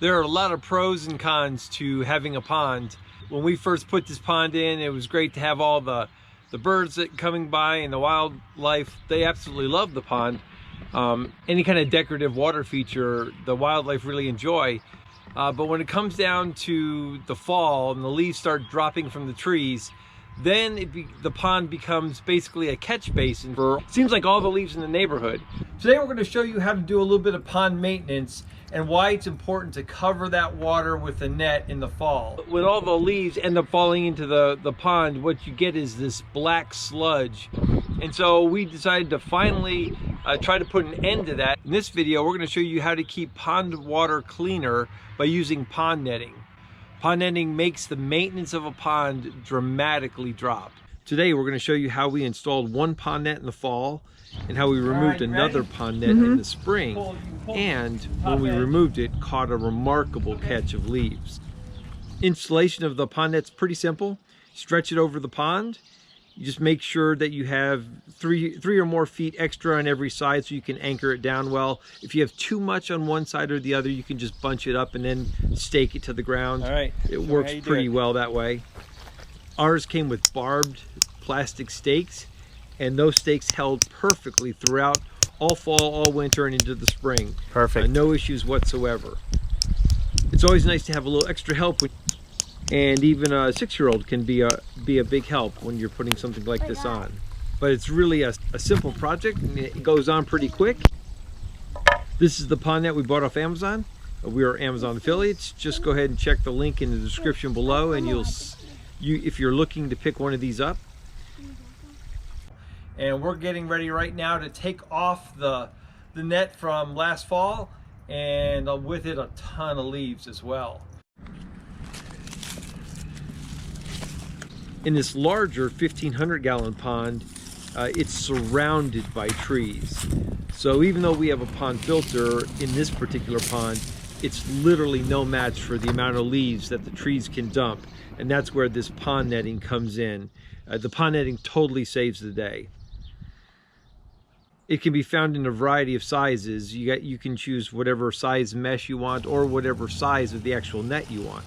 There are a lot of pros and cons to having a pond. When we first put this pond in, it was great to have all the birds that coming by and the wildlife. They absolutely love the pond. Any kind of decorative water feature, the wildlife really enjoy. But when it comes down to the fall and the leaves start dropping from the trees, then the pond becomes basically a catch basin for, seems like, all the leaves in the neighborhood. Today we're going to show you how to do a little bit of pond maintenance and why it's important to cover that water with a net in the fall. When all the leaves end up falling into the pond, what you get is this black sludge. And so we decided to finally try to put an end to that. In this video, we're going to show you how to keep pond water cleaner by using pond netting. Pond netting makes the maintenance of a pond dramatically drop. Today we're going to show you how we installed one pond net in the fall and how we removed another pond net in the spring, and when we removed it, caught a remarkable catch of leaves. Installation of the pond net's pretty simple. Stretch it over the pond. You just make sure that you have three or more feet extra on every side so you can anchor it down well. If you have too much on one side or the other, you can just bunch it up and then stake it to the ground. All right. It works pretty well that way. Ours came with barbed plastic stakes, and those stakes held perfectly throughout all fall, all winter, and into the spring. Perfect. No issues whatsoever. It's always nice to have a little extra help, and even a 6-year-old can be a big help when you're putting something like this on. But it's really a simple project, and it goes on pretty quick. This is the pond net we bought off Amazon. We are Amazon affiliates. Just go ahead and check the link in the description below, and if you're looking to pick one of these up. And we're getting ready right now to take off the net from last fall, and with it a ton of leaves as well. In this larger 1,500-gallon pond, it's surrounded by trees. So even though we have a pond filter in this particular pond, it's literally no match for the amount of leaves that the trees can dump. And that's where this pond netting comes in. The pond netting totally saves the day. It can be found in a variety of sizes. You can choose whatever size mesh you want or whatever size of the actual net you want.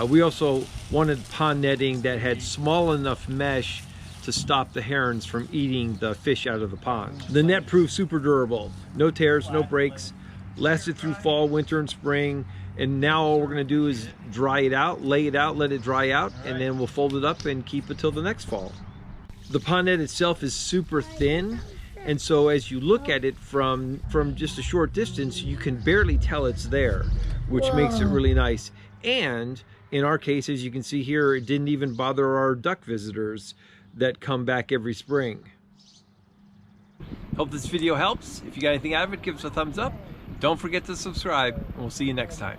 We also wanted pond netting that had small enough mesh to stop the herons from eating the fish out of the pond. The net proved super durable. No tears, no breaks. Lasted through fall, winter, and spring. And now all we're going to do is dry it out, lay it out, let it dry out, and then we'll fold it up and keep it till the next fall. The pond net itself is super thin, and so as you look at it from just a short distance, you can barely tell it's there, which makes it really nice. And in our case, as you can see here, it didn't even bother our duck visitors that come back every spring. Hope this video helps. If you got anything out of it, give us a thumbs up. Don't forget to subscribe, and we'll see you next time.